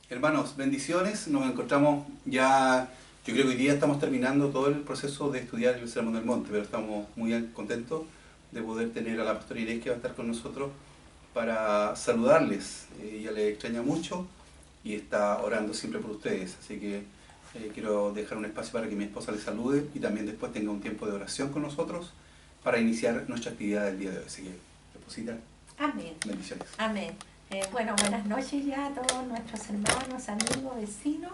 Hermanos, bendiciones. Nos encontramos ya, yo creo que hoy día estamos terminando todo el proceso de estudiar el Sermón del Monte, pero estamos muy contentos de poder tener a la pastora Irene que va a estar con nosotros para saludarles. Ella les extraña mucho y está orando siempre por ustedes, así que quiero dejar un espacio para que mi esposa les salude y también después tenga un tiempo de oración con nosotros para iniciar nuestra actividad del día de hoy. Así que, esposita, amén. Bendiciones. Amén. Bueno, buenas noches ya a todos nuestros hermanos, amigos, vecinos,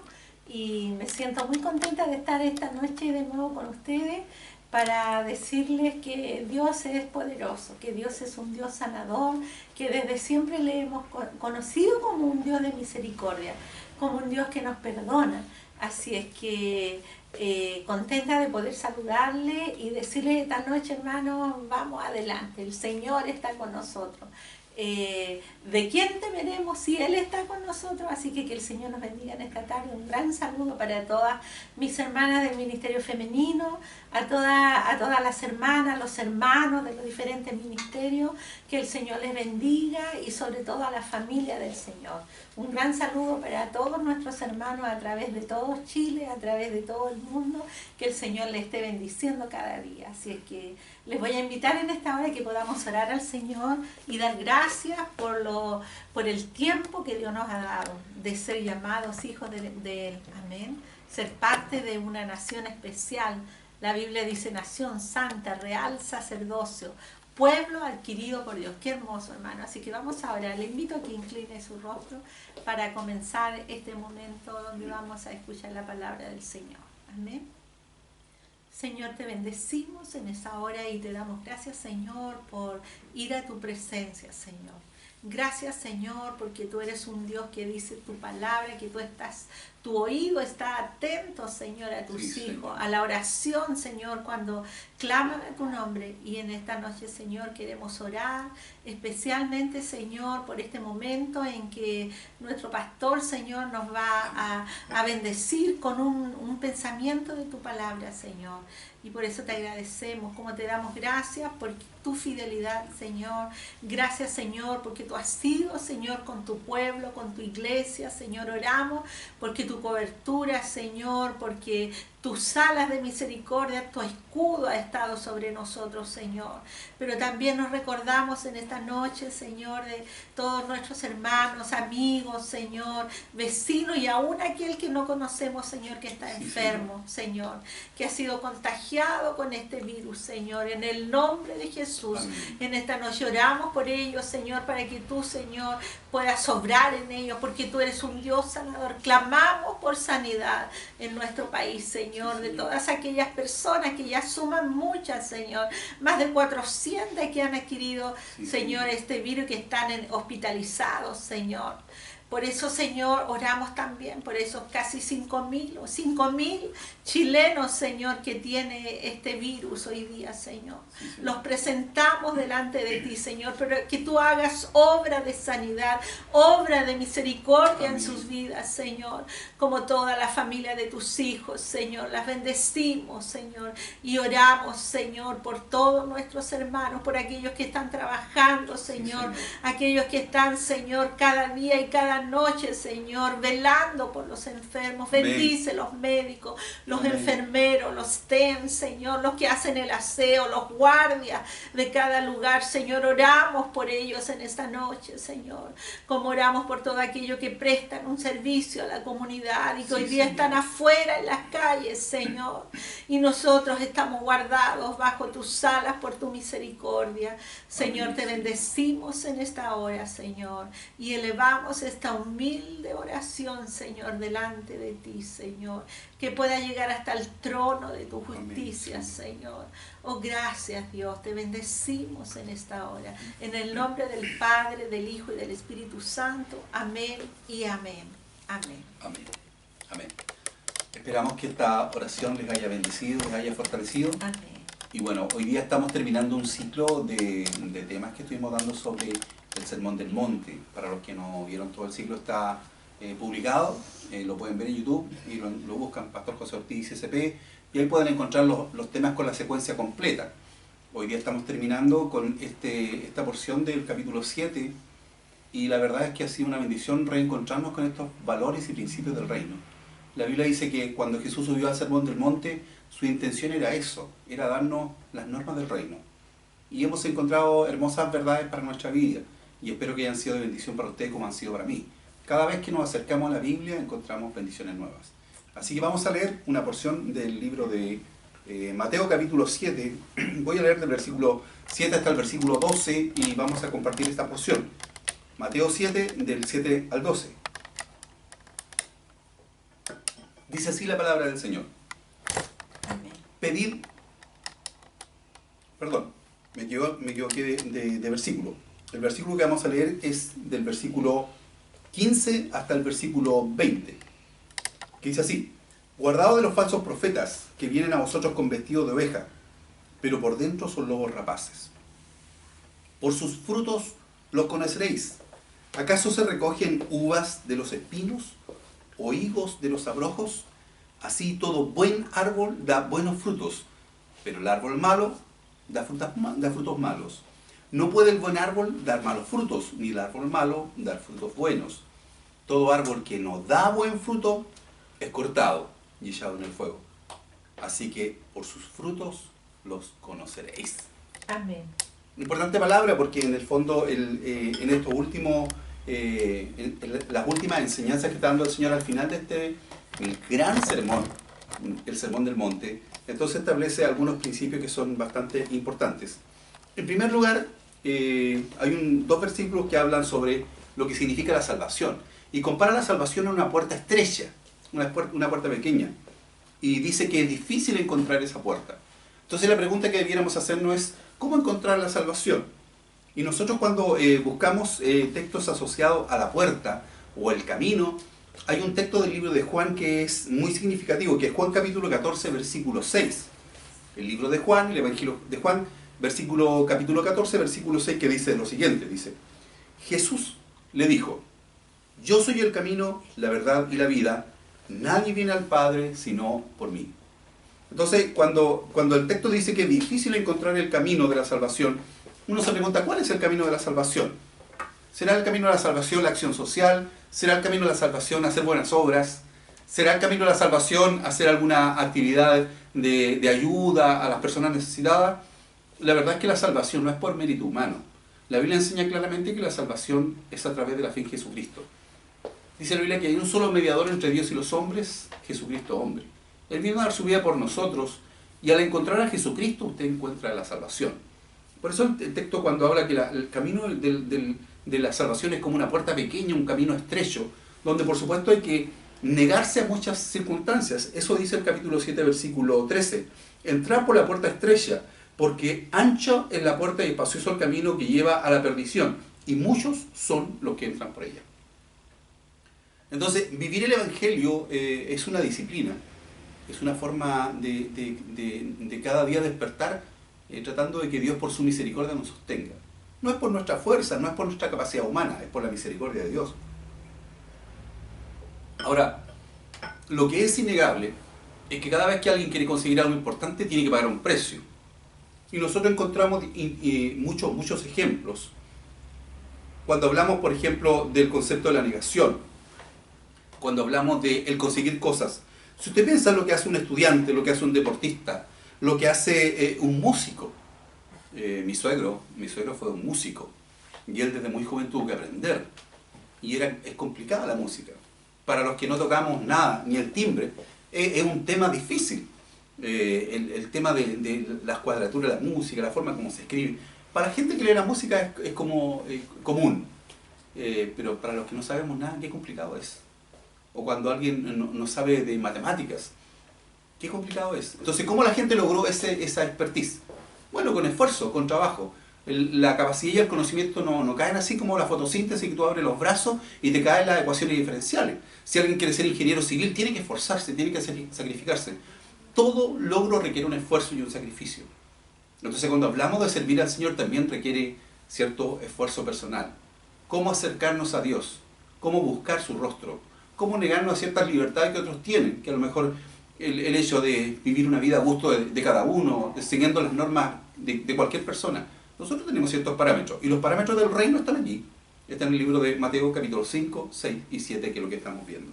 y me siento muy contenta de estar esta noche de nuevo con ustedes para decirles que Dios es poderoso, que Dios es un Dios sanador, que desde siempre le hemos conocido como un Dios de misericordia, como un Dios que nos perdona. Así es que contenta de poder saludarle y decirle esta noche, hermanos, vamos adelante, el Señor está con nosotros. ¿De quién temeremos si Él está con nosotros? Así que el Señor nos bendiga en esta tarde. Un gran saludo para todas mis hermanas del Ministerio Femenino, a todas las hermanas, los hermanos de los diferentes ministerios, que el Señor les bendiga y sobre todo a la familia del Señor. Un gran saludo para todos nuestros hermanos a través de todo Chile, a través de todo el mundo, que el Señor les esté bendiciendo cada día. Así es que les voy a invitar en esta hora que podamos orar al Señor y dar gracias por el tiempo que Dios nos ha dado de ser llamados hijos de Él. Amén. Ser parte de una nación especial. La Biblia dice nación santa, real sacerdocio, pueblo adquirido por Dios. Qué hermoso, hermano. Así que vamos a orar. Le invito a que incline su rostro para comenzar este momento donde vamos a escuchar la palabra del Señor. Amén. Señor, te bendecimos en esa hora y te damos gracias, Señor, por ir a tu presencia, Señor. Gracias, Señor, porque tú eres un Dios que dice tu palabra, que tu oído está atento, Señor, a tus hijos, a la oración, Señor, cuando claman a tu nombre. Y en esta noche, Señor, queremos orar, especialmente, Señor, por este momento en que nuestro pastor, Señor, nos va a bendecir con un pensamiento de tu palabra, Señor. Y por eso te agradecemos, como te damos gracias por tu fidelidad, Señor. Gracias, Señor, porque tú has sido, Señor, con tu pueblo, con tu iglesia, Señor. Oramos porque tu cobertura, Señor, porque tus alas de misericordia, tu escudo ha estado sobre nosotros, Señor. Pero también nos recordamos en esta noche, Señor, de todos nuestros hermanos, amigos, Señor, vecinos y aún aquel que no conocemos, Señor, que está enfermo, Señor, que ha sido contagiado con este virus, Señor. En el nombre de Jesús, en esta noche oramos por ellos, Señor, para que tú, Señor, puedas obrar en ellos, porque tú eres un Dios sanador. Clamamos por sanidad en nuestro país, Señor, de todas aquellas personas que ya suman muchas, Señor, más de 400 que han adquirido, Señor, este virus, que están hospitalizados, Señor. Por eso, Señor, oramos también por esos casi 5.000 chilenos, Señor, que tiene este virus hoy día, Señor. Los presentamos delante de ti, Señor, pero que tú hagas obra de sanidad, obra de misericordia en sus vidas, Señor, como toda la familia de tus hijos, Señor. Las bendecimos, Señor, y oramos, Señor, por todos nuestros hermanos, por aquellos que están trabajando, Señor, aquellos que están, Señor, cada día y cada noche, Señor, velando por los enfermos. Bendice los médicos, los enfermeros, los TEN, Señor, los que hacen el aseo, los guardias de cada lugar, Señor. Oramos por ellos en esta noche, Señor, como oramos por todo aquello que prestan un servicio a la comunidad y que hoy día están afuera en las calles, Señor, y nosotros estamos guardados bajo tus alas por tu misericordia. Señor, te bendecimos en esta hora, Señor, y elevamos esta humilde oración, Señor, delante de ti, Señor, que pueda llegar hasta el trono de tu justicia, Señor. Oh, gracias, Dios, te bendecimos en esta hora. En el nombre del Padre, del Hijo y del Espíritu Santo. Amén y amén. Amén. Amén. Amén. Esperamos que esta oración les haya bendecido, les haya fortalecido. Amén. Y bueno, hoy día estamos terminando un ciclo de temas que estuvimos dando sobre el Sermón del Monte. Para los que no vieron, todo el ciclo está publicado, lo pueden ver en YouTube y lo buscan Pastor José Ortiz CCP, y ahí pueden encontrar los temas con la secuencia completa. Hoy día estamos terminando con esta porción del capítulo 7 y la verdad es que ha sido una bendición reencontrarnos con estos valores y principios del reino. La Biblia dice que cuando Jesús subió al Sermón del Monte, su intención era eso, era darnos las normas del reino. Y hemos encontrado hermosas verdades para nuestra vida, y espero que hayan sido de bendición para ustedes como han sido para mí. Cada vez que nos acercamos a la Biblia encontramos bendiciones nuevas. Así que vamos a leer una porción del libro de Mateo capítulo 7. Voy a leer del versículo 7 hasta el versículo 12 y vamos a compartir esta porción. Mateo 7, del 7 al 12. Dice así la palabra del Señor. Pedid, perdón, me equivoqué de versículo. El versículo que vamos a leer es del versículo 15 hasta el versículo 20, que dice así: guardaos de los falsos profetas que vienen a vosotros con vestido de oveja, pero por dentro son lobos rapaces. Por sus frutos los conoceréis. ¿Acaso se recogen uvas de los espinos o higos de los abrojos? Así todo buen árbol da buenos frutos, pero el árbol malo da frutos malos. No puede el buen árbol dar malos frutos, ni el árbol malo dar frutos buenos. Todo árbol que no da buen fruto es cortado y echado en el fuego. Así que por sus frutos los conoceréis. Amén. Importante palabra porque en el fondo en estos últimos, las últimas enseñanzas que está dando el Señor al final de el gran sermón, el Sermón del Monte, entonces establece algunos principios que son bastante importantes. En primer lugar, hay dos versículos que hablan sobre lo que significa la salvación y compara la salvación a una puerta estrecha, una puerta pequeña, y dice que es difícil encontrar esa puerta. Entonces la pregunta que debiéramos hacernos es ¿cómo encontrar la salvación? Y nosotros cuando buscamos textos asociados a la puerta o el camino, hay un texto del libro de Juan que es muy significativo, que es Juan capítulo 14, versículo 6. El libro de Juan, el Evangelio de Juan, capítulo 14, versículo 6, que dice lo siguiente, dice: Jesús le dijo: yo soy el camino, la verdad y la vida, nadie viene al Padre sino por mí. Entonces, cuando el texto dice que es difícil encontrar el camino de la salvación, uno se pregunta, ¿cuál es el camino de la salvación? ¿Será el camino de la salvación la acción social? ¿Será el camino de la salvación hacer buenas obras? ¿Será el camino de la salvación hacer alguna actividad de ayuda a las personas necesitadas? La verdad es que la salvación no es por mérito humano. La Biblia enseña claramente que la salvación es a través de la fe en Jesucristo. Dice la Biblia que hay un solo mediador entre Dios y los hombres, Jesucristo hombre. Él vino a dar su vida por nosotros y al encontrar a Jesucristo usted encuentra la salvación. Por eso el texto cuando habla que el camino de la salvación es como una puerta pequeña, un camino estrecho, donde por supuesto hay que negarse a muchas circunstancias. Eso dice el capítulo 7, versículo 13. Entrar por la puerta estrecha, porque ancho es la puerta y espacioso el camino que lleva a la perdición, y muchos son los que entran por ella. Entonces, vivir el Evangelio es una disciplina, es una forma de cada día despertar, tratando de que Dios por su misericordia nos sostenga. No es por nuestra fuerza, no es por nuestra capacidad humana, es por la misericordia de Dios. Ahora, lo que es innegable es que cada vez que alguien quiere conseguir algo importante tiene que pagar un precio. Y nosotros encontramos muchos ejemplos. Cuando hablamos, por ejemplo, del concepto de la negación, cuando hablamos de el conseguir cosas. Si usted piensa en lo que hace un estudiante, lo que hace un deportista, lo que hace un músico. Mi suegro fue un músico y él desde muy joven tuvo que aprender. Y es complicada la música. Para los que no tocamos nada, ni el timbre, es un tema difícil. El tema de las cuadraturas de la música, la forma como se escribe. Para la gente que lee la música es como común. Pero para los que no sabemos nada, qué complicado es. O cuando alguien no sabe de matemáticas, qué complicado es. Entonces, ¿cómo la gente logró esa expertise? Bueno, con esfuerzo, con trabajo. La capacidad y el conocimiento no caen así como la fotosíntesis, que tú abres los brazos y te caen las ecuaciones diferenciales. Si alguien quiere ser ingeniero civil, tiene que esforzarse, tiene que sacrificarse. Todo logro requiere un esfuerzo y un sacrificio. Entonces, cuando hablamos de servir al Señor, también requiere cierto esfuerzo personal. ¿Cómo acercarnos a Dios? ¿Cómo buscar su rostro? ¿Cómo negarnos a ciertas libertades que otros tienen? Que a lo mejor el hecho de vivir una vida a gusto de cada uno, siguiendo las normas de cualquier persona. Nosotros tenemos ciertos parámetros, y los parámetros del reino están allí. Está en el libro de Mateo capítulo 5, 6 y 7, que es lo que estamos viendo.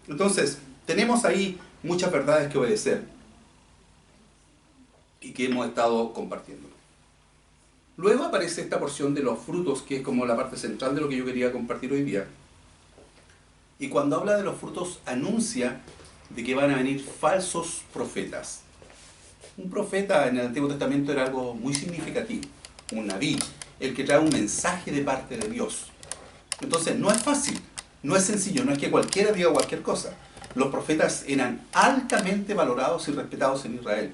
Entonces, tenemos ahí muchas verdades que obedecer y que hemos estado compartiendo. Luego aparece esta porción de los frutos, que es como la parte central de lo que yo quería compartir hoy día. Y cuando habla de los frutos, anuncia de que van a venir falsos profetas. Un profeta en el Antiguo Testamento era algo muy significativo, un nabí, el que trae un mensaje de parte de Dios. Entonces no es fácil, no es sencillo, no es que cualquiera diga cualquier cosa. Los profetas eran altamente valorados y respetados en Israel,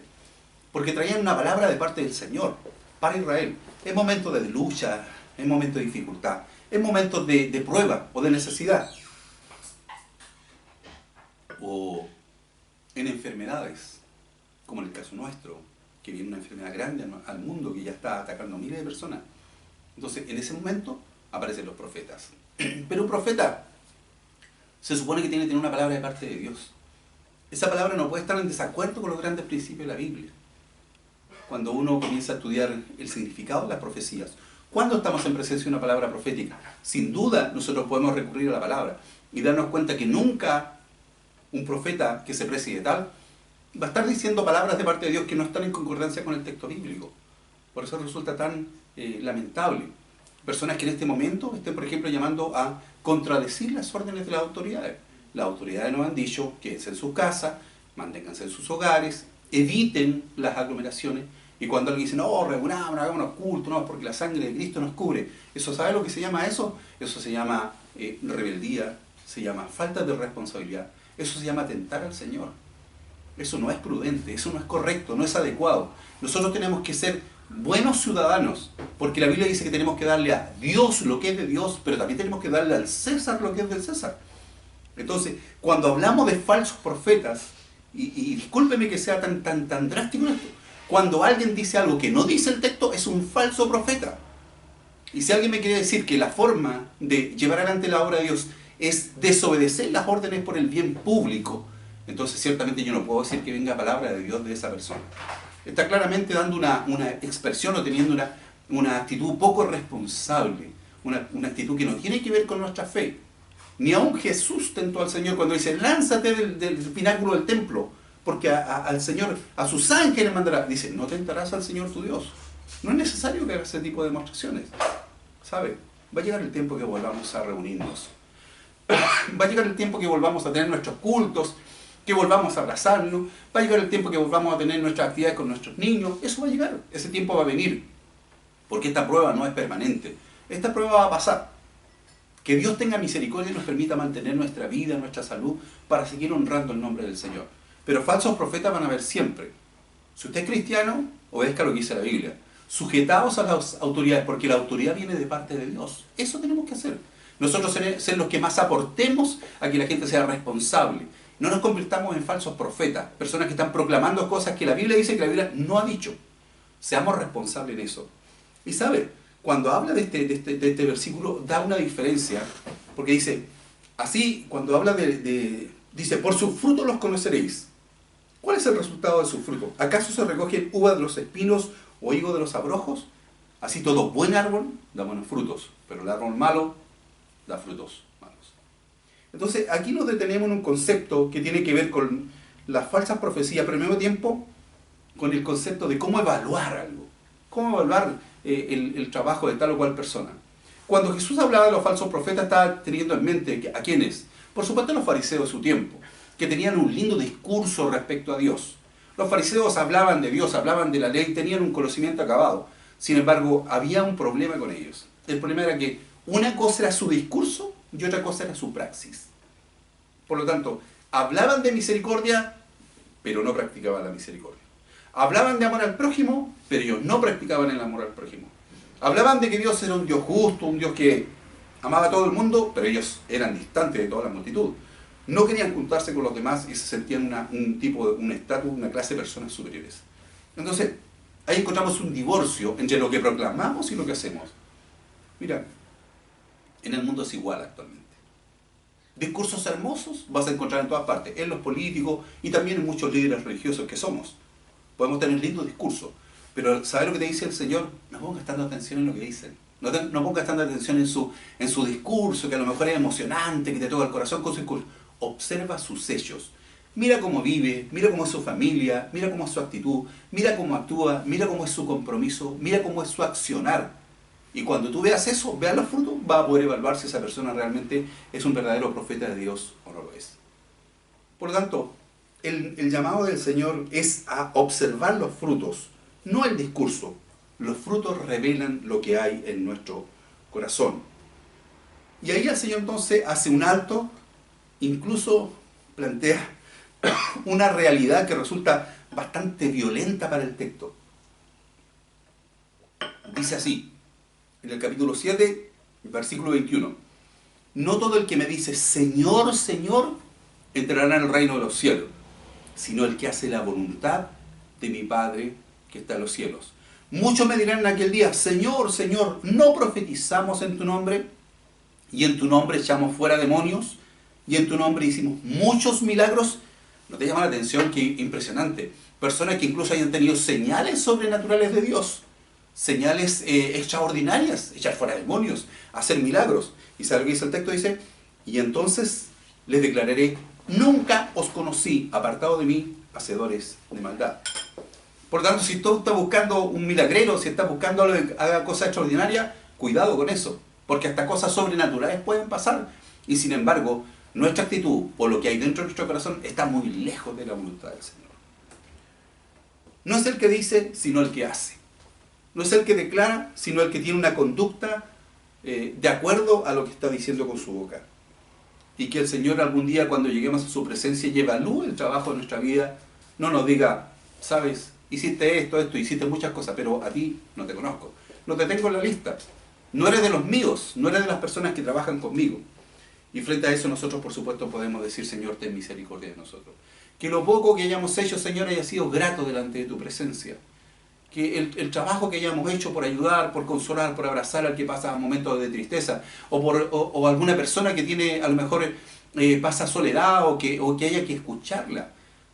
porque traían una palabra de parte del Señor para Israel. En momentos de lucha, en momentos de dificultad, en momentos de prueba o de necesidad, o en enfermedades, como en el caso nuestro, que viene una enfermedad grande al mundo que ya está atacando a miles de personas. Entonces, en ese momento aparecen los profetas. Pero un profeta se supone que tiene que tener una palabra de parte de Dios. Esa palabra no puede estar en desacuerdo con los grandes principios de la Biblia. Cuando uno comienza a estudiar el significado de las profecías, ¿cuándo estamos en presencia de una palabra profética? Sin duda, nosotros podemos recurrir a la palabra y darnos cuenta que nunca un profeta que se precie de tal va a estar diciendo palabras de parte de Dios que no están en concordancia con el texto bíblico. Por eso resulta tan lamentable. Personas que en este momento estén, por ejemplo, llamando a contradecir las órdenes de las autoridades. Las autoridades nos han dicho quédense en sus casas, manténganse en sus hogares, eviten las aglomeraciones. Y cuando alguien dice, no, reunamos, hagamos culto, no, porque la sangre de Cristo nos cubre. ¿Eso sabe lo que se llama eso? Eso se llama rebeldía, se llama falta de responsabilidad. Eso se llama atentar al Señor. Eso no es prudente, eso no es correcto, no es adecuado. Nosotros tenemos que ser buenos ciudadanos, porque la Biblia dice que tenemos que darle a Dios lo que es de Dios, pero también tenemos que darle al César lo que es del César. Entonces, cuando hablamos de falsos profetas, y discúlpeme que sea tan drástico esto, cuando alguien dice algo que no dice el texto, es un falso profeta. Y si alguien me quiere decir que la forma de llevar adelante la obra de Dios es desobedecer las órdenes por el bien público, entonces ciertamente yo no puedo decir que venga palabra de Dios de esa persona. Está claramente dando una expresión o teniendo una actitud poco responsable, una actitud que no tiene que ver con nuestra fe. Ni aun Jesús tentó al Señor cuando dice, lánzate del pináculo del templo, porque al Señor, a sus ángeles mandará. Dice, no tentarás al Señor tu Dios. No es necesario que haga ese tipo de demostraciones. ¿Sabe? Va a llegar el tiempo que volvamos a reunirnos. Va a llegar el tiempo que volvamos a tener nuestros cultos, que volvamos a abrazarnos. Va a llegar el tiempo que volvamos a tener nuestras actividades con nuestros niños. Eso va a llegar. Ese tiempo va a venir. Porque esta prueba no es permanente. Esta prueba va a pasar. Que Dios tenga misericordia y nos permita mantener nuestra vida, nuestra salud, para seguir honrando el nombre del Señor. Pero falsos profetas van a haber siempre. Si usted es cristiano, obedezca lo que dice la Biblia. Sujetaos a las autoridades, porque la autoridad viene de parte de Dios. Eso tenemos que hacer. Nosotros ser los que más aportemos a que la gente sea responsable. No nos convirtamos en falsos profetas, personas que están proclamando cosas que la Biblia dice que la Biblia no ha dicho. Seamos responsables en eso. Y sabe, cuando habla de este versículo, da una diferencia, porque dice, así, cuando habla dice, por sus frutos los conoceréis. ¿Cuál es el resultado de sus frutos? ¿Acaso se recogen uvas de los espinos o higo de los abrojos? Así todo buen árbol da buenos frutos, pero el árbol malo da frutos malos. Entonces, aquí nos detenemos en un concepto que tiene que ver con las falsas profecías, pero al mismo tiempo con el concepto de cómo evaluar algo, cómo evaluar el trabajo de tal o cual persona. Cuando Jesús hablaba de los falsos profetas, estaba teniendo en mente a quiénes. Por supuesto, los fariseos de su tiempo, que tenían un lindo discurso respecto a Dios. Los fariseos hablaban de Dios, hablaban de la ley, tenían un conocimiento acabado. Sin embargo, había un problema con ellos. El problema era que una cosa era su discurso y otra cosa era su praxis. Por lo tanto, hablaban de misericordia, pero no practicaban la misericordia. Hablaban de amor al prójimo, pero ellos no practicaban el amor al prójimo. Hablaban de que Dios era un Dios justo, un Dios que amaba a todo el mundo, pero ellos eran distantes de toda la multitud. No querían juntarse con los demás y se sentían un estatus, una clase de personas superiores. Entonces, ahí encontramos un divorcio entre lo que proclamamos y lo que hacemos. Mira, en el mundo es igual actualmente. Discursos hermosos vas a encontrar en todas partes, en los políticos y también en muchos líderes religiosos que somos. Podemos tener lindos discursos, pero ¿sabes lo que te dice el Señor? No pongas tanta atención en lo que dicen. No pongas tanta atención en su discurso, que a lo mejor es emocionante, que te toca el corazón con su discurso. Observa sus hechos. Mira cómo vive, mira cómo es su familia, mira cómo es su actitud, mira cómo actúa, mira cómo es su compromiso, mira cómo es su accionar. Y cuando tú veas eso, veas los frutos, vas a poder evaluar si esa persona realmente es un verdadero profeta de Dios o no lo es. Por lo tanto, el llamado del Señor es a observar los frutos, no el discurso. Los frutos revelan lo que hay en nuestro corazón. Y ahí el Señor entonces hace un alto, incluso plantea una realidad que resulta bastante violenta para el texto. Dice así, en el capítulo 7, versículo 21. No todo el que me dice, Señor, Señor, entrará en el reino de los cielos, sino el que hace la voluntad de mi Padre que está en los cielos. Muchos me dirán en aquel día, Señor, Señor, ¿no profetizamos en tu nombre? Y en tu nombre echamos fuera demonios, y en tu nombre hicimos muchos milagros. ¿No te llama la atención? Qué impresionante. Personas que incluso hayan tenido señales sobrenaturales de Dios, señales extraordinarias, echar fuera demonios, hacer milagros. ¿Y sabe lo que dice el texto? Dice, y entonces les declararé, nunca os conocí, apartado de mí, hacedores de maldad. Por lo tanto, si tú estás buscando un milagrero, si estás buscando algo que haga cosas extraordinarias, cuidado con eso, porque hasta cosas sobrenaturales pueden pasar. Y sin embargo, nuestra actitud o lo que hay dentro de nuestro corazón está muy lejos de la voluntad del Señor. No es el que dice, sino el que hace. No es el que declara, sino el que tiene una conducta de acuerdo a lo que está diciendo con su boca. Y que el Señor algún día, cuando lleguemos a su presencia y evalúe el trabajo de nuestra vida, no nos diga, sabes, hiciste esto, hiciste muchas cosas, pero a ti no te conozco. No te tengo en la lista. No eres de los míos, no eres de las personas que trabajan conmigo. Y frente a eso nosotros, por supuesto, podemos decir, Señor, ten misericordia de nosotros. Que lo poco que hayamos hecho, Señor, haya sido grato delante de tu presencia. Que el trabajo que hayamos hecho por ayudar, por consolar, por abrazar al que pasa momentos de tristeza, o alguna persona que tiene, a lo mejor, pasa soledad, o que haya que escucharla.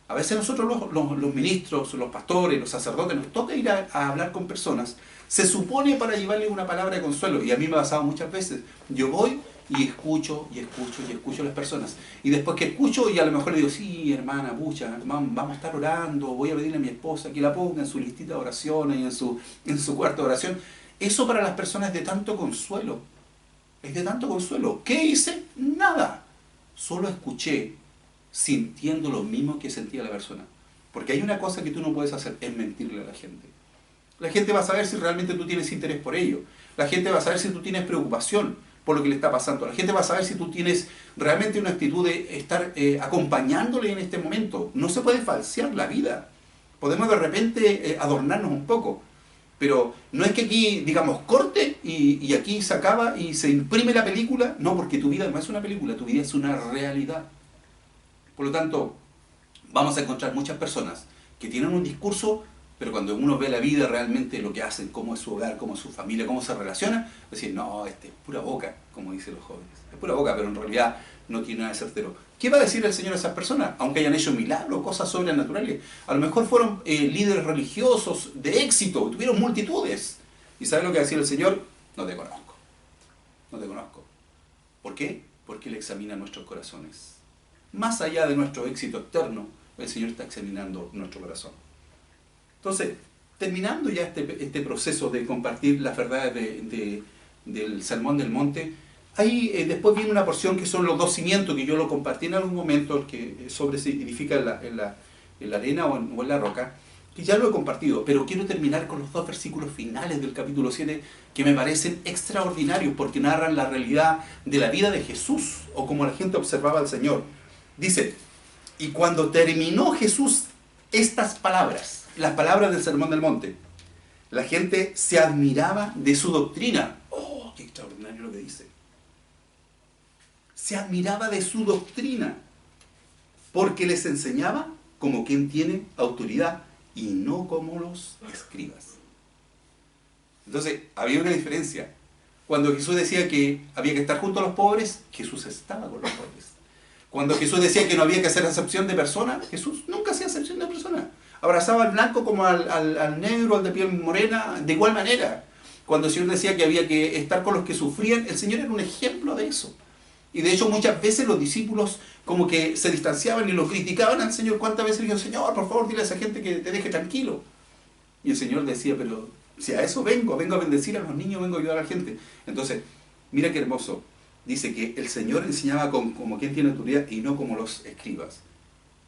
A veces nosotros los ministros, los pastores, los sacerdotes, nos toca ir a hablar con personas. Se supone para llevarles una palabra de consuelo. Y a mí me ha pasado muchas veces. Yo voy y escucho a las personas. Y después que escucho y a lo mejor le digo, sí, hermana, pucha, vamos a estar orando, voy a pedirle a mi esposa que la ponga en su listita de oraciones y en su cuarto de oración. Eso para las personas es de tanto consuelo. Es de tanto consuelo. ¿Qué hice? Nada. Solo escuché, sintiendo lo mismo que sentía la persona. Porque hay una cosa que tú no puedes hacer, es mentirle a la gente. La gente va a saber si realmente tú tienes interés por ello. La gente va a saber si tú tienes preocupación por lo que le está pasando. La gente va a saber si tú tienes realmente una actitud de estar acompañándole en este momento. No se puede falsear la vida. Podemos de repente adornarnos un poco. Pero no es que aquí, digamos, corte y aquí se acaba y se imprime la película. No, porque tu vida no es una película, tu vida es una realidad. Por lo tanto, vamos a encontrar muchas personas que tienen un discurso, pero cuando uno ve la vida realmente, lo que hacen, cómo es su hogar, cómo es su familia, cómo se relaciona, decir, no, es pura boca, como dicen los jóvenes. Es pura boca, pero en realidad no tiene nada de certero. ¿Qué va a decir el Señor a esas personas? Aunque hayan hecho milagros, cosas sobrenaturales. A lo mejor fueron líderes religiosos de éxito, tuvieron multitudes. ¿Y saben lo que va a decir el Señor? No te conozco. No te conozco. ¿Por qué? Porque Él examina nuestros corazones. Más allá de nuestro éxito externo, el Señor está examinando nuestro corazón. Entonces, terminando ya este proceso de compartir las verdades del Sermón del Monte, ahí después viene una porción que son los dos cimientos, que yo lo compartí en algún momento, que sobre se edifica en la arena o en la roca, que ya lo he compartido, pero quiero terminar con los dos versículos finales del capítulo 7, que me parecen extraordinarios, porque narran la realidad de la vida de Jesús, o como la gente observaba al Señor. Dice, y cuando terminó Jesús estas palabras, las palabras del Sermón del Monte, la gente se admiraba de su doctrina. ¡Oh, qué extraordinario lo que dice! Se admiraba de su doctrina, porque les enseñaba como quien tiene autoridad y no como los escribas. Entonces, había una diferencia. Cuando Jesús decía que había que estar junto a los pobres, Jesús estaba con los pobres. Cuando Jesús decía que no había que hacer acepción de personas, Jesús nunca hacía acepción de personas. Abrazaba al blanco como al negro, al de piel morena, de igual manera. cuando el Señor decía que había que estar con los que sufrían, el Señor era un ejemplo de eso. Y de hecho muchas veces los discípulos como que se distanciaban y lo criticaban al Señor. ¿Cuántas veces le dijeron, Señor, por favor, dile a esa gente que te deje tranquilo? Y el Señor decía, pero si a eso vengo a bendecir a los niños, vengo a ayudar a la gente. Entonces, mira qué hermoso. Dice que el Señor enseñaba como quien tiene autoridad y no como los escribas.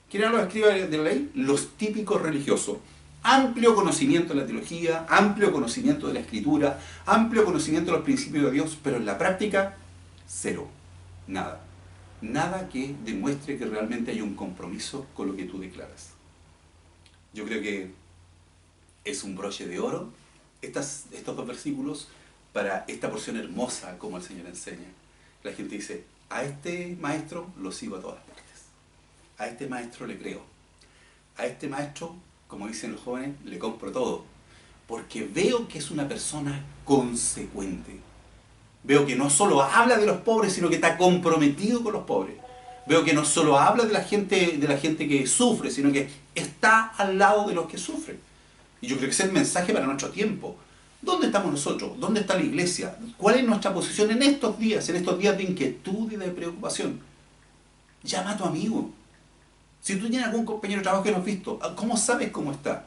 ¿Quiénes eran los escribas de la ley? Los típicos religiosos. Amplio conocimiento de la teología, amplio conocimiento de la escritura, amplio conocimiento de los principios de Dios, pero en la práctica, cero. Nada. Nada que demuestre que realmente hay un compromiso con lo que tú declaras. Yo creo que es un broche de oro estos dos versículos para esta porción hermosa como el Señor enseña. La gente dice, a este maestro lo sigo a todas partes. A este maestro le creo. A este maestro, como dicen los jóvenes, le compro todo. Porque veo que es una persona consecuente. Veo que no solo habla de los pobres, sino que está comprometido con los pobres. Veo que no solo habla de la gente que sufre, sino que está al lado de los que sufren. Y yo creo que ese es el mensaje para nuestro tiempo. ¿Dónde estamos nosotros? ¿Dónde está la iglesia? ¿Cuál es nuestra posición en estos días de inquietud y de preocupación? Llama a tu amigo. Si tú tienes algún compañero de trabajo que no has visto, ¿cómo sabes cómo está?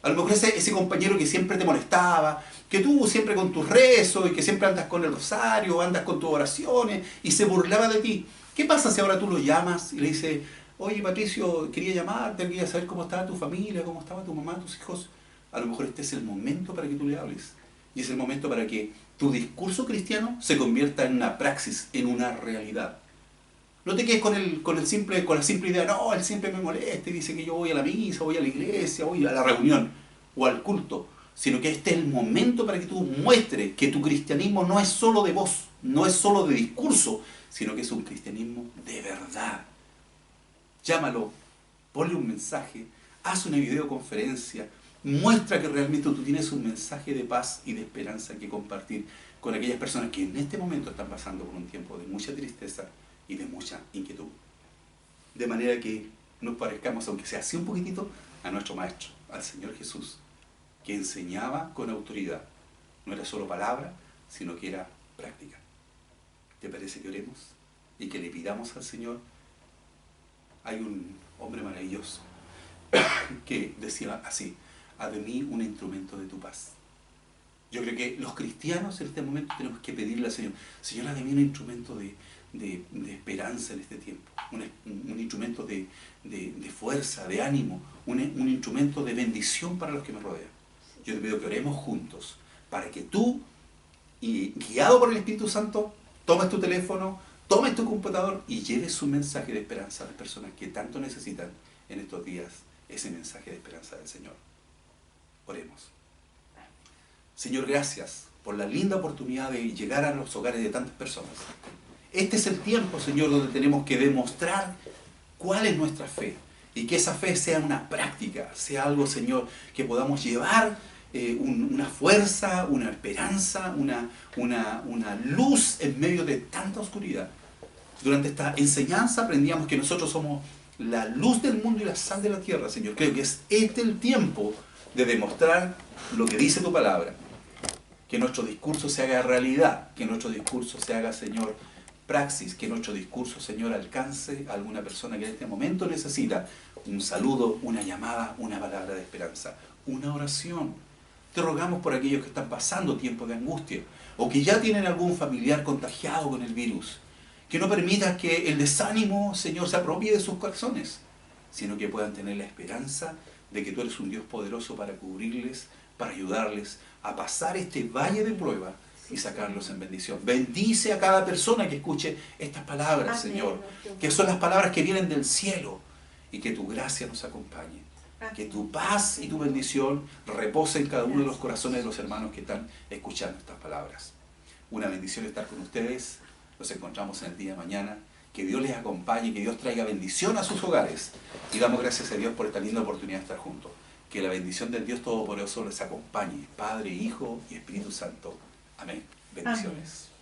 A lo mejor ese compañero que siempre te molestaba, que tú siempre con tus rezos y que siempre andas con el rosario, andas con tus oraciones y se burlaba de ti. ¿Qué pasa si ahora tú lo llamas y le dices, oye Patricio, quería llamarte, quería saber cómo estaba tu familia, cómo estaba tu mamá, tus hijos? A lo mejor este es el momento para que tú le hables. Y es el momento para que tu discurso cristiano se convierta en una praxis, en una realidad. No te quedes con la simple idea, no, él siempre me molesta y dice que yo voy a la misa, voy a la iglesia, voy a la reunión o al culto, sino que este es el momento para que tú muestres que tu cristianismo no es solo de voz, no es solo de discurso, sino que es un cristianismo de verdad. Llámalo, ponle un mensaje, haz una videoconferencia, muestra que realmente tú tienes un mensaje de paz y de esperanza que compartir con aquellas personas que en este momento están pasando por un tiempo de mucha tristeza y de mucha inquietud. De manera que nos parezcamos, aunque sea así un poquitito, a nuestro Maestro, al Señor Jesús, que enseñaba con autoridad. No era solo palabra, sino que era práctica. ¿Te parece que oremos y que le pidamos al Señor? Hay un hombre maravilloso que decía así, haz de mí un instrumento de tu paz. Yo creo que los cristianos en este momento tenemos que pedirle al Señor, Señor, haz de mí un instrumento de esperanza en este tiempo, un instrumento de fuerza, de ánimo, un instrumento de bendición para los que me rodean. Yo te pido que oremos juntos para que tú, y guiado por el Espíritu Santo, tomes tu teléfono, tomes tu computador y lleves un mensaje de esperanza a las personas que tanto necesitan en estos días ese mensaje de esperanza del Señor. Oremos. Señor, gracias por la linda oportunidad de llegar a los hogares de tantas personas. Este es el tiempo, Señor, donde tenemos que demostrar cuál es nuestra fe y que esa fe sea una práctica, sea algo, Señor, que podamos llevar una fuerza, una esperanza, una luz en medio de tanta oscuridad. Durante esta enseñanza aprendíamos que nosotros somos la luz del mundo y la sal de la tierra, Señor. Creo que es este el tiempo de demostrar lo que dice tu palabra. Que nuestro discurso se haga realidad, que nuestro discurso se haga, Señor, praxis, que nuestro discurso, Señor, alcance a alguna persona que en este momento necesita un saludo, una llamada, una palabra de esperanza, una oración. Te rogamos por aquellos que están pasando tiempos de angustia o que ya tienen algún familiar contagiado con el virus. Que no permitas que el desánimo, Señor, se apropie de sus corazones, sino que puedan tener la esperanza de que tú eres un Dios poderoso para cubrirles, para ayudarles a pasar este valle de prueba y sacarlos en bendición. Bendice a cada persona que escuche estas palabras, amén, Señor, que son las palabras que vienen del cielo, y que tu gracia nos acompañe. Amén. Que tu paz y tu bendición reposen en cada uno de los corazones de los hermanos que están escuchando estas palabras. Una bendición estar con ustedes. Nos encontramos en el día de mañana. Que Dios les acompañe, que Dios traiga bendición a sus hogares. Y damos gracias a Dios por esta linda oportunidad de estar juntos. Que la bendición del Dios Todopoderoso les acompañe, Padre, Hijo y Espíritu Santo. Amén. Bendiciones. Amén.